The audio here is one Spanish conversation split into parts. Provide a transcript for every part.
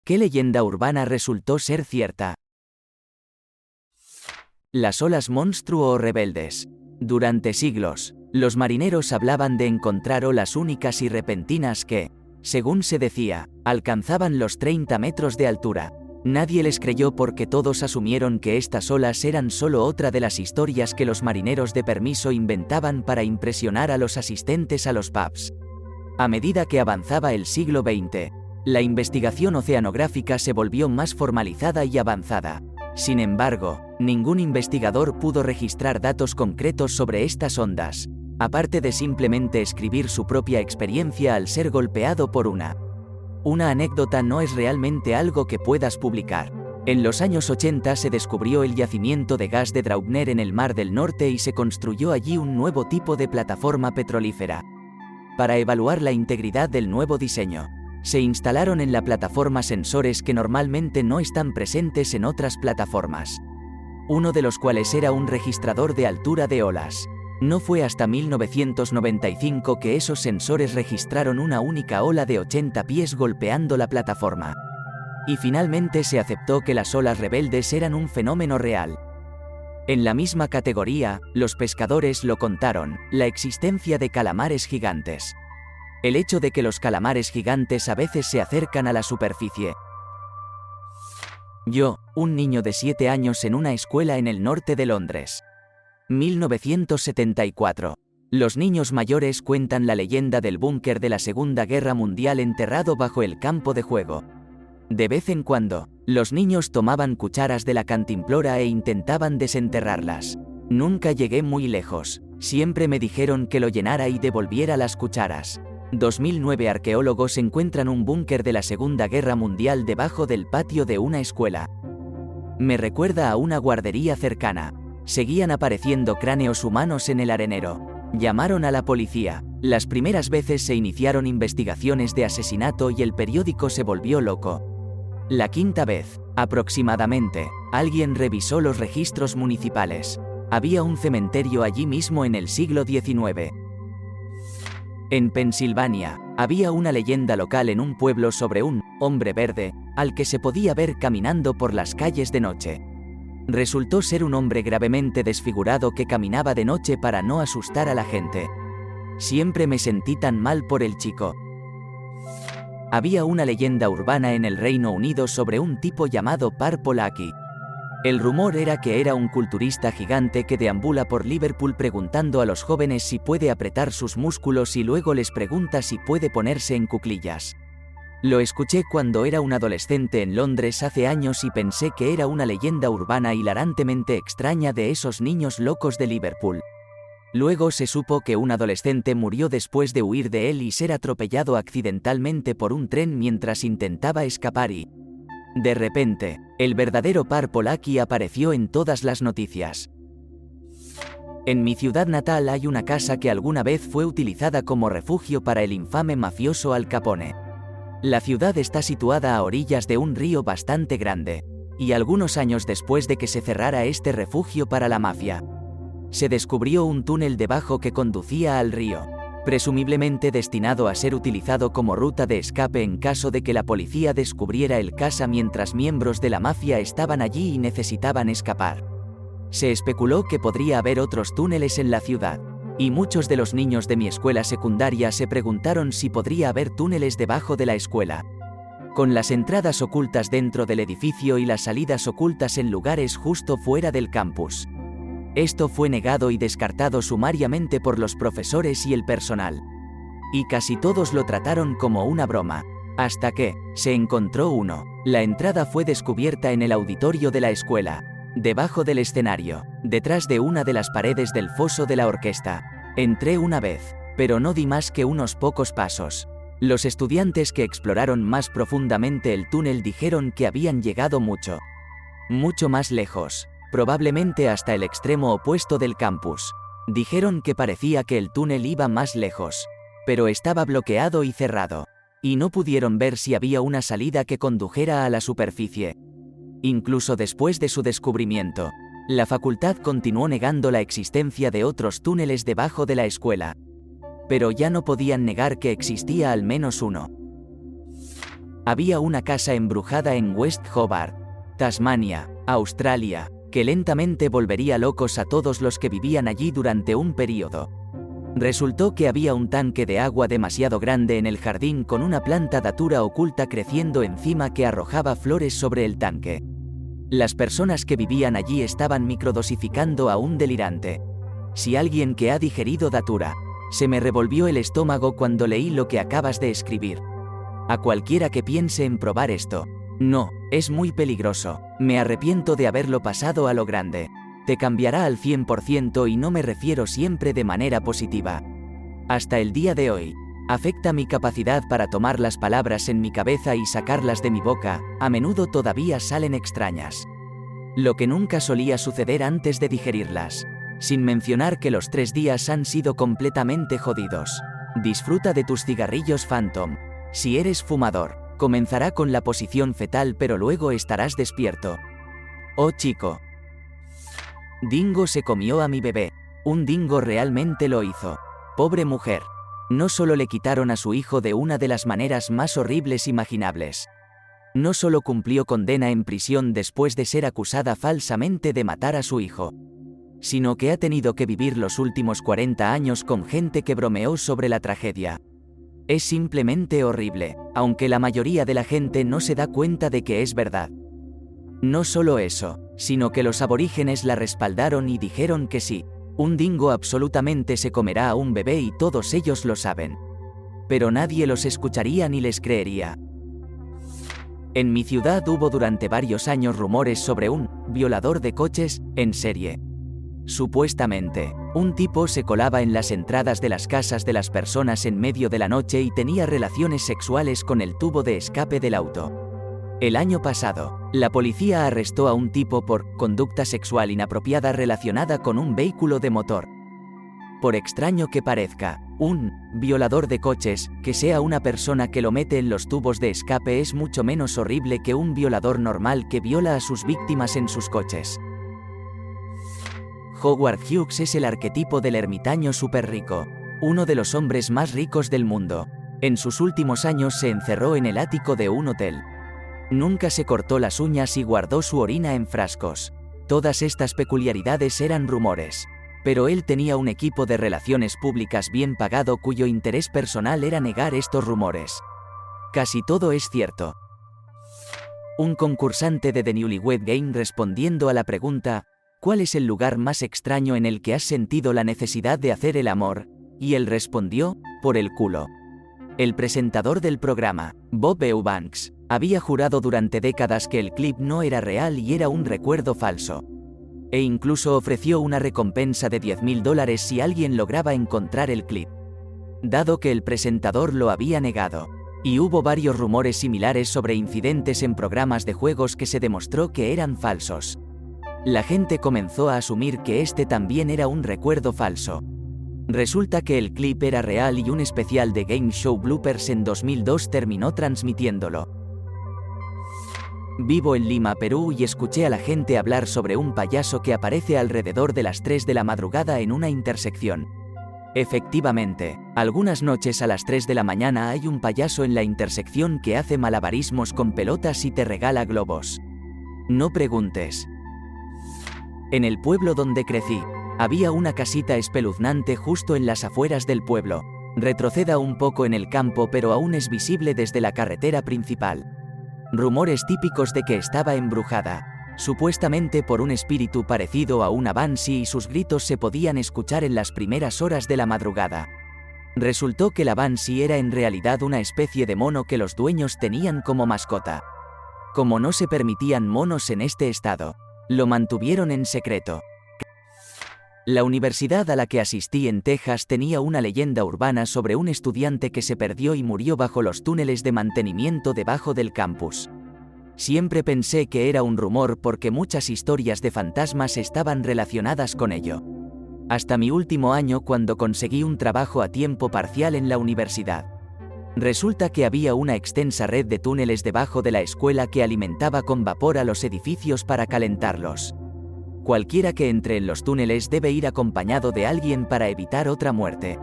¿Qué leyenda urbana resultó ser cierta? Las olas monstruo o rebeldes. Durante siglos, los marineros hablaban de encontrar olas únicas y repentinas que, según se decía, alcanzaban los 30 metros de altura. Nadie les creyó porque todos asumieron que estas olas eran solo otra de las historias que los marineros de permiso inventaban para impresionar a los asistentes a los pubs. A medida que avanzaba el siglo XX, la investigación oceanográfica se volvió más formalizada y avanzada. Sin embargo, ningún investigador pudo registrar datos concretos sobre estas ondas, aparte de simplemente escribir su propia experiencia al ser golpeado por una. Una anécdota no es realmente algo que puedas publicar. En los años 80 se descubrió el yacimiento de gas de Draupner en el Mar del Norte y se construyó allí un nuevo tipo de plataforma petrolífera. Para evaluar la integridad del nuevo diseño, se instalaron en la plataforma sensores que normalmente no están presentes en otras plataformas. Uno de los cuales era un registrador de altura de olas. No fue hasta 1995 que esos sensores registraron una única ola de 80 pies golpeando la plataforma. Y finalmente se aceptó que las olas rebeldes eran un fenómeno real. En la misma categoría, los pescadores lo contaron, la existencia de calamares gigantes. El hecho de que los calamares gigantes a veces se acercan a la superficie. Yo, un niño de 7 años en una escuela en el norte de Londres. 1974. Los niños mayores cuentan la leyenda del búnker de la Segunda Guerra Mundial enterrado bajo el campo de juego. De vez en cuando, los niños tomaban cucharas de la cantimplora e intentaban desenterrarlas. Nunca llegué muy lejos, siempre me dijeron que lo llenara y devolviera las cucharas. 2009 arqueólogos encuentran un búnker de la Segunda Guerra Mundial debajo del patio de una escuela. Me recuerda a una guardería cercana. Seguían apareciendo cráneos humanos en el arenero. Llamaron a la policía. Las primeras veces se iniciaron investigaciones de asesinato y el periódico se volvió loco. La quinta vez, aproximadamente, alguien revisó los registros municipales. Había un cementerio allí mismo en el siglo XIX. En Pensilvania, había una leyenda local en un pueblo sobre un hombre verde, al que se podía ver caminando por las calles de noche. Resultó ser un hombre gravemente desfigurado que caminaba de noche para no asustar a la gente. Siempre me sentí tan mal por el chico. Había una leyenda urbana en el Reino Unido sobre un tipo llamado Par Polaki. El rumor era que era un culturista gigante que deambula por Liverpool preguntando a los jóvenes si puede apretar sus músculos y luego les pregunta si puede ponerse en cuclillas. Lo escuché cuando era un adolescente en Londres hace años y pensé que era una leyenda urbana hilarantemente extraña de esos niños locos de Liverpool. Luego se supo que un adolescente murió después de huir de él y ser atropellado accidentalmente por un tren mientras intentaba escapar y... de repente, el verdadero Par Polaki apareció en todas las noticias. En mi ciudad natal hay una casa que alguna vez fue utilizada como refugio para el infame mafioso Al Capone. La ciudad está situada a orillas de un río bastante grande, y algunos años después de que se cerrara este refugio para la mafia, se descubrió un túnel debajo que conducía al río, presumiblemente destinado a ser utilizado como ruta de escape en caso de que la policía descubriera el caso mientras miembros de la mafia estaban allí y necesitaban escapar. Se especuló que podría haber otros túneles en la ciudad, y muchos de los niños de mi escuela secundaria se preguntaron si podría haber túneles debajo de la escuela, con las entradas ocultas dentro del edificio y las salidas ocultas en lugares justo fuera del campus. Esto fue negado y descartado sumariamente por los profesores y el personal. Y casi todos lo trataron como una broma, hasta que se encontró uno. La entrada fue descubierta en el auditorio de la escuela, debajo del escenario, detrás de una de las paredes del foso de la orquesta. Entré una vez, pero no di más que unos pocos pasos. Los estudiantes que exploraron más profundamente el túnel dijeron que habían llegado mucho más lejos. Probablemente hasta el extremo opuesto del campus. Dijeron que parecía que el túnel iba más lejos, pero estaba bloqueado y cerrado, y no pudieron ver si había una salida que condujera a la superficie. Incluso después de su descubrimiento, la facultad continuó negando la existencia de otros túneles debajo de la escuela, pero ya no podían negar que existía al menos uno. Había una casa embrujada en West Hobart, Tasmania, Australia, que lentamente volvería locos a todos los que vivían allí durante un período. Resultó que había un tanque de agua demasiado grande en el jardín con una planta datura oculta creciendo encima que arrojaba flores sobre el tanque. Las personas que vivían allí estaban microdosificando a un delirante. Si alguien que ha digerido datura, se me revolvió el estómago cuando leí lo que acabas de escribir. A cualquiera que piense en probar esto, no, es muy peligroso, me arrepiento de haberlo pasado a lo grande. Te cambiará al 100% y no me refiero siempre de manera positiva. Hasta el día de hoy, afecta mi capacidad para tomar las palabras en mi cabeza y sacarlas de mi boca, a menudo todavía salen extrañas. Lo que nunca solía suceder antes de digerirlas. Sin mencionar que los 3 días han sido completamente jodidos. Disfruta de tus cigarrillos Phantom. Si eres fumador, comenzará con la posición fetal pero luego estarás despierto. Oh chico. Dingo se comió a mi bebé. Un dingo realmente lo hizo. Pobre mujer. No solo le quitaron a su hijo de una de las maneras más horribles imaginables. No solo cumplió condena en prisión después de ser acusada falsamente de matar a su hijo, sino que ha tenido que vivir los últimos 40 años con gente que bromeó sobre la tragedia. Es simplemente horrible, aunque la mayoría de la gente no se da cuenta de que es verdad. No solo eso, sino que los aborígenes la respaldaron y dijeron que sí, un dingo absolutamente se comerá a un bebé y todos ellos lo saben. Pero nadie los escucharía ni les creería. En mi ciudad hubo durante varios años rumores sobre un violador de coches en serie. Supuestamente, un tipo se colaba en las entradas de las casas de las personas en medio de la noche y tenía relaciones sexuales con el tubo de escape del auto. El año pasado, la policía arrestó a un tipo por conducta sexual inapropiada relacionada con un vehículo de motor. Por extraño que parezca, un violador de coches, que sea una persona que lo mete en los tubos de escape, es mucho menos horrible que un violador normal que viola a sus víctimas en sus coches. Howard Hughes es el arquetipo del ermitaño superrico, uno de los hombres más ricos del mundo. En sus últimos años se encerró en el ático de un hotel. Nunca se cortó las uñas y guardó su orina en frascos. Todas estas peculiaridades eran rumores. Pero él tenía un equipo de relaciones públicas bien pagado cuyo interés personal era negar estos rumores. Casi todo es cierto. Un concursante de The Newlywed Game respondiendo a la pregunta, ¿cuál es el lugar más extraño en el que has sentido la necesidad de hacer el amor? Y él respondió, por el culo. El presentador del programa, Bob Eubanks, había jurado durante décadas que el clip no era real y era un recuerdo falso. E incluso ofreció una recompensa de $10,000 si alguien lograba encontrar el clip. Dado que el presentador lo había negado. Y hubo varios rumores similares sobre incidentes en programas de juegos que se demostró que eran falsos. La gente comenzó a asumir que este también era un recuerdo falso. Resulta que el clip era real y un especial de Game Show Bloopers en 2002 terminó transmitiéndolo. Vivo en Lima, Perú y escuché a la gente hablar sobre un payaso que aparece alrededor de las 3 de la madrugada en una intersección. Efectivamente, algunas noches a las 3 de la mañana hay un payaso en la intersección que hace malabarismos con pelotas y te regala globos. No preguntes. En el pueblo donde crecí, había una casita espeluznante justo en las afueras del pueblo. Retroceda un poco en el campo pero aún es visible desde la carretera principal. Rumores típicos de que estaba embrujada, supuestamente por un espíritu parecido a una Banshee y sus gritos se podían escuchar en las primeras horas de la madrugada. Resultó que la Banshee era en realidad una especie de mono que los dueños tenían como mascota. Como no se permitían monos en este estado, lo mantuvieron en secreto. La universidad a la que asistí en Texas tenía una leyenda urbana sobre un estudiante que se perdió y murió bajo los túneles de mantenimiento debajo del campus. Siempre pensé que era un rumor porque muchas historias de fantasmas estaban relacionadas con ello. Hasta mi último año cuando conseguí un trabajo a tiempo parcial en la universidad. Resulta que había una extensa red de túneles debajo de la escuela que alimentaba con vapor a los edificios para calentarlos. Cualquiera que entre en los túneles debe ir acompañado de alguien para evitar otra muerte.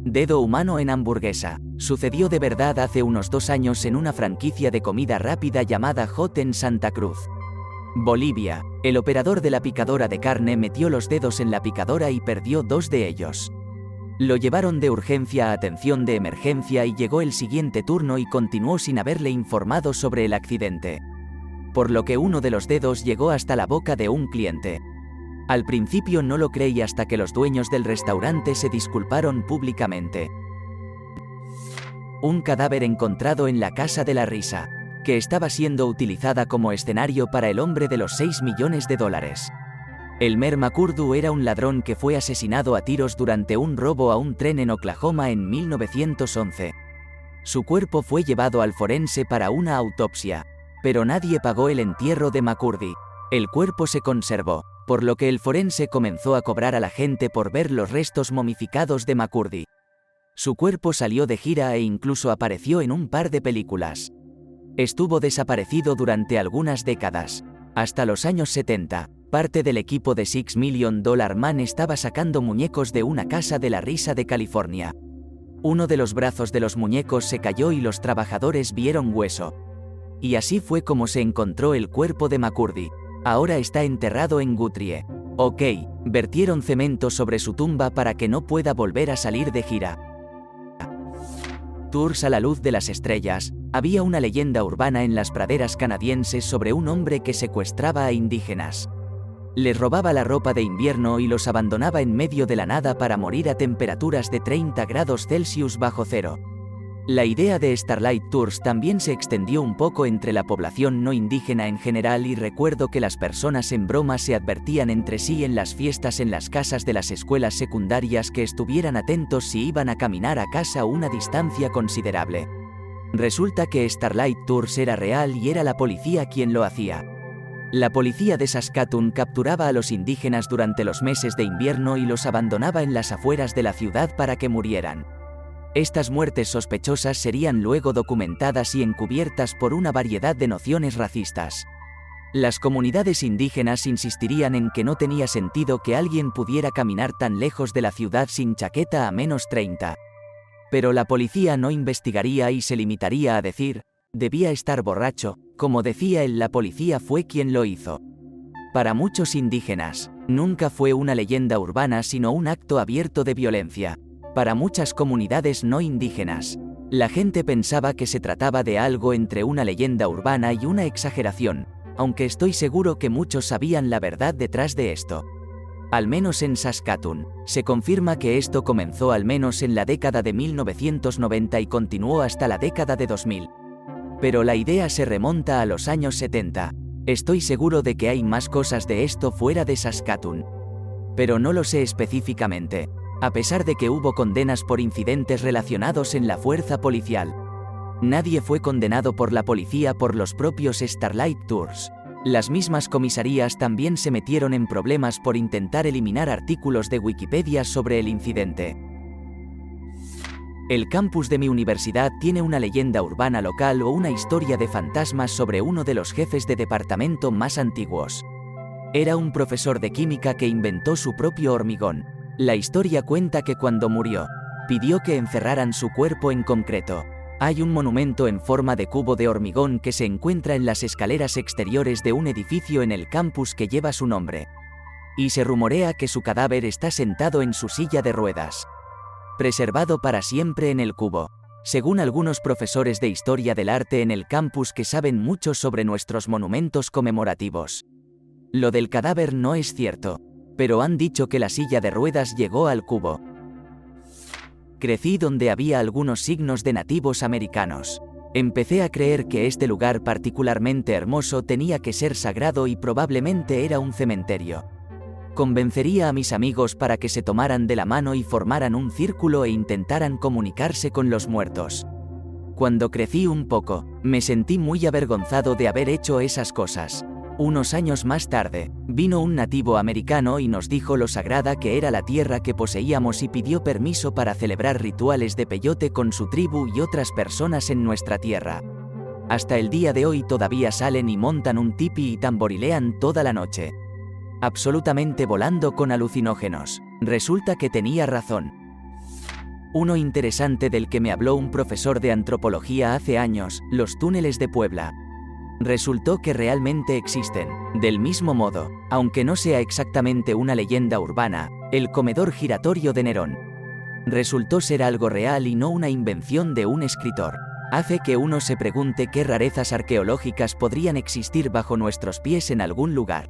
Dedo humano en hamburguesa. Sucedió de verdad hace unos 2 años en una franquicia de comida rápida llamada Hot en Santa Cruz, Bolivia. El operador de la picadora de carne metió los dedos en la picadora y perdió 2 de ellos. Lo llevaron de urgencia a atención de emergencia y llegó el siguiente turno y continuó sin haberle informado sobre el accidente, por lo que uno de los dedos llegó hasta la boca de un cliente. Al principio no lo creí hasta que los dueños del restaurante se disculparon públicamente. Un cadáver encontrado en la Casa de la Risa, que estaba siendo utilizada como escenario para El hombre de los 6 millones de dólares. Elmer McCurdy era un ladrón que fue asesinado a tiros durante un robo a un tren en Oklahoma en 1911. Su cuerpo fue llevado al forense para una autopsia, pero nadie pagó el entierro de McCurdy. El cuerpo se conservó, por lo que el forense comenzó a cobrar a la gente por ver los restos momificados de McCurdy. Su cuerpo salió de gira e incluso apareció en un par de películas. Estuvo desaparecido durante algunas décadas. Hasta los años 70, parte del equipo de $6 Million Man estaba sacando muñecos de una casa de la risa de California. Uno de los brazos de los muñecos se cayó y los trabajadores vieron hueso. Y así fue como se encontró el cuerpo de McCurdy. Ahora está enterrado en Guthrie. Ok, vertieron cemento sobre su tumba para que no pueda volver a salir de gira. Tours a la luz de las estrellas. Había una leyenda urbana en las praderas canadienses sobre un hombre que secuestraba a indígenas. Les robaba la ropa de invierno y los abandonaba en medio de la nada para morir a temperaturas de 30 grados Celsius bajo cero. La idea de Starlight Tours también se extendió un poco entre la población no indígena en general y recuerdo que las personas en broma se advertían entre sí en las fiestas en las casas de las escuelas secundarias que estuvieran atentos si iban a caminar a casa una distancia considerable. Resulta que Starlight Tours era real y era la policía quien lo hacía. La policía de Saskatoon capturaba a los indígenas durante los meses de invierno y los abandonaba en las afueras de la ciudad para que murieran. Estas muertes sospechosas serían luego documentadas y encubiertas por una variedad de nociones racistas. Las comunidades indígenas insistirían en que no tenía sentido que alguien pudiera caminar tan lejos de la ciudad sin chaqueta a -30. Pero la policía no investigaría y se limitaría a decir, debía estar borracho, como decía él, la policía fue quien lo hizo. Para muchos indígenas, nunca fue una leyenda urbana sino un acto abierto de violencia. Para muchas comunidades no indígenas, la gente pensaba que se trataba de algo entre una leyenda urbana y una exageración, aunque estoy seguro que muchos sabían la verdad detrás de esto. Al menos en Saskatoon, se confirma que esto comenzó al menos en la década de 1990 y continuó hasta la década de 2000. Pero la idea se remonta a los años 70. Estoy seguro de que hay más cosas de esto fuera de Saskatoon, pero no lo sé específicamente. A pesar de que hubo condenas por incidentes relacionados en la fuerza policial, nadie fue condenado por la policía por los propios Starlight Tours. Las mismas comisarías también se metieron en problemas por intentar eliminar artículos de Wikipedia sobre el incidente. El campus de mi universidad tiene una leyenda urbana local o una historia de fantasmas sobre uno de los jefes de departamento más antiguos. Era un profesor de química que inventó su propio hormigón. La historia cuenta que cuando murió, pidió que encerraran su cuerpo en concreto. Hay un monumento en forma de cubo de hormigón que se encuentra en las escaleras exteriores de un edificio en el campus que lleva su nombre. Y se rumorea que su cadáver está sentado en su silla de ruedas, preservado para siempre en el cubo. Según algunos profesores de historia del arte en el campus que saben mucho sobre nuestros monumentos conmemorativos, lo del cadáver no es cierto, pero han dicho que la silla de ruedas llegó al cubo. Crecí donde había algunos signos de nativos americanos. Empecé a creer que este lugar particularmente hermoso tenía que ser sagrado y probablemente era un cementerio. Convencería a mis amigos para que se tomaran de la mano y formaran un círculo e intentaran comunicarse con los muertos. Cuando crecí un poco, me sentí muy avergonzado de haber hecho esas cosas. Unos años más tarde, vino un nativo americano y nos dijo lo sagrada que era la tierra que poseíamos y pidió permiso para celebrar rituales de peyote con su tribu y otras personas en nuestra tierra. Hasta el día de hoy todavía salen y montan un tipi y tamborilean toda la noche. Absolutamente volando con alucinógenos. Resulta que tenía razón. Uno interesante del que me habló un profesor de antropología hace años, los túneles de Puebla. Resultó que realmente existen. Del mismo modo, aunque no sea exactamente una leyenda urbana, el comedor giratorio de Nerón resultó ser algo real y no una invención de un escritor. Hace que uno se pregunte qué rarezas arqueológicas podrían existir bajo nuestros pies en algún lugar.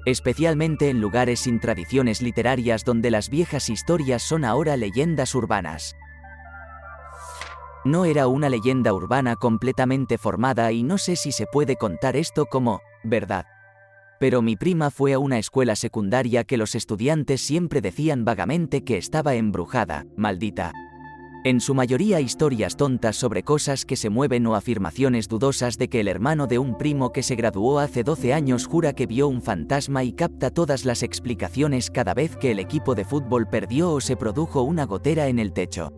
Especialmente en lugares sin tradiciones literarias donde las viejas historias son ahora leyendas urbanas. No era una leyenda urbana completamente formada y no sé si se puede contar esto como verdad. Pero mi prima fue a una escuela secundaria que los estudiantes siempre decían vagamente que estaba embrujada, maldita. En su mayoría historias tontas sobre cosas que se mueven o afirmaciones dudosas de que el hermano de un primo que se graduó hace 12 años jura que vio un fantasma y capta todas las explicaciones cada vez que el equipo de fútbol perdió o se produjo una gotera en el techo.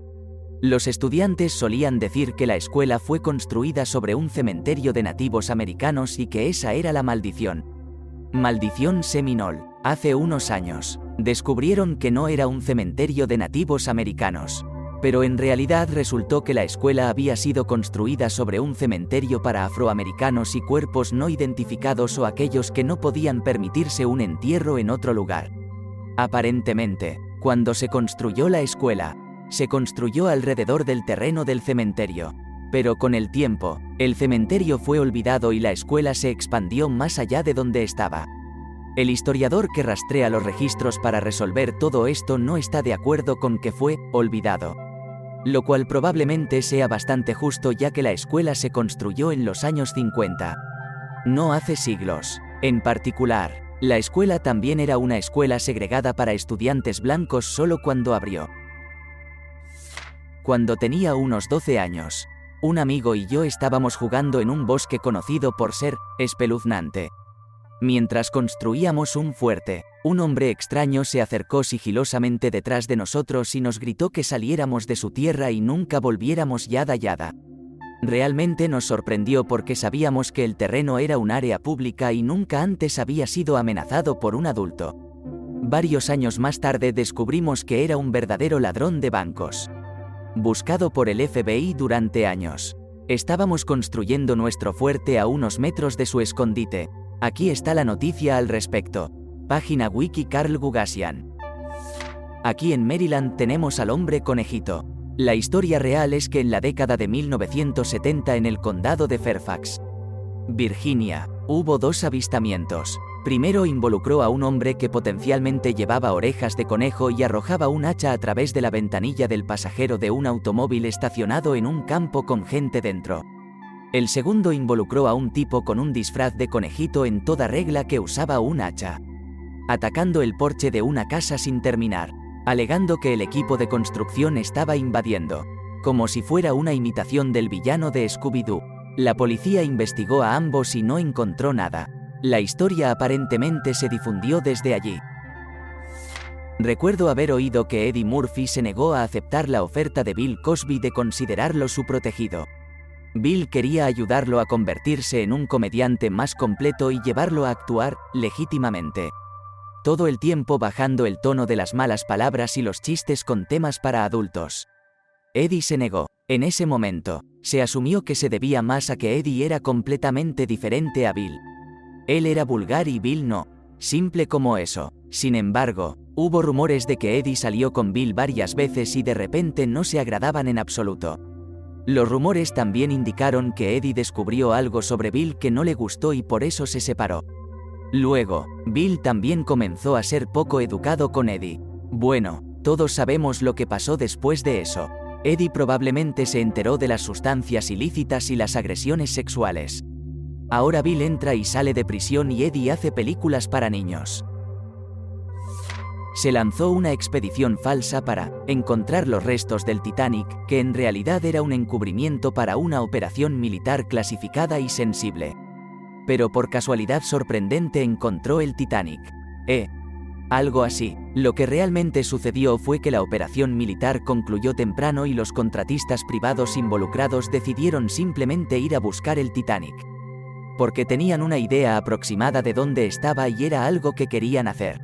Los estudiantes solían decir que la escuela fue construida sobre un cementerio de nativos americanos y que esa era la maldición. Maldición Seminole. Hace unos años, descubrieron que no era un cementerio de nativos americanos. Pero en realidad resultó que la escuela había sido construida sobre un cementerio para afroamericanos y cuerpos no identificados o aquellos que no podían permitirse un entierro en otro lugar. Aparentemente, cuando se construyó la escuela, se construyó alrededor del terreno del cementerio. Pero con el tiempo, el cementerio fue olvidado y la escuela se expandió más allá de donde estaba. El historiador que rastrea los registros para resolver todo esto no está de acuerdo con que fue olvidado. Lo cual probablemente sea bastante justo ya que la escuela se construyó en los años 50. No hace siglos. En particular, la escuela también era una escuela segregada para estudiantes blancos solo cuando abrió. Cuando tenía unos 12 años, un amigo y yo estábamos jugando en un bosque conocido por ser espeluznante. Mientras construíamos un fuerte, un hombre extraño se acercó sigilosamente detrás de nosotros y nos gritó que saliéramos de su tierra y nunca volviéramos yada yada. Realmente nos sorprendió porque sabíamos que el terreno era un área pública y nunca antes había sido amenazado por un adulto. Varios años más tarde descubrimos que era un verdadero ladrón de bancos. Buscado por el FBI durante años. Estábamos construyendo nuestro fuerte a unos metros de su escondite. Aquí está la noticia al respecto. Página wiki Carl Gugasian. Aquí en Maryland tenemos al hombre conejito. La historia real es que en la década de 1970 en el condado de Fairfax, Virginia, hubo dos avistamientos. Primero involucró a un hombre que potencialmente llevaba orejas de conejo y arrojaba un hacha a través de la ventanilla del pasajero de un automóvil estacionado en un campo con gente dentro. El segundo involucró a un tipo con un disfraz de conejito en toda regla que usaba un hacha, atacando el porche de una casa sin terminar, alegando que el equipo de construcción estaba invadiendo, como si fuera una imitación del villano de Scooby-Doo. La policía investigó a ambos y no encontró nada. La historia aparentemente se difundió desde allí. Recuerdo haber oído que Eddie Murphy se negó a aceptar la oferta de Bill Cosby de considerarlo su protegido. Bill quería ayudarlo a convertirse en un comediante más completo y llevarlo a actuar legítimamente. Todo el tiempo bajando el tono de las malas palabras y los chistes con temas para adultos. Eddie se negó. En ese momento, se asumió que se debía más a que Eddie era completamente diferente a Bill. Él era vulgar y Bill no. Simple como eso. Sin embargo, hubo rumores de que Eddie salió con Bill varias veces y de repente no se agradaban en absoluto. Los rumores también indicaron que Eddie descubrió algo sobre Bill que no le gustó y por eso se separó. Luego, Bill también comenzó a ser poco educado con Eddie. Bueno, todos sabemos lo que pasó después de eso. Eddie probablemente se enteró de las sustancias ilícitas y las agresiones sexuales. Ahora Bill entra y sale de prisión y Eddie hace películas para niños. Se lanzó una expedición falsa para encontrar los restos del Titanic, que en realidad era un encubrimiento para una operación militar clasificada y sensible. Pero por casualidad sorprendente encontró el Titanic. Algo así. Lo que realmente sucedió fue que la operación militar concluyó temprano y los contratistas privados involucrados decidieron simplemente ir a buscar el Titanic. Porque tenían una idea aproximada de dónde estaba y era algo que querían hacer.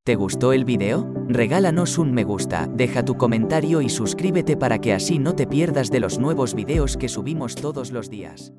¿Te gustó el video? Regálanos un me gusta, deja tu comentario y suscríbete para que así no te pierdas de los nuevos videos que subimos todos los días.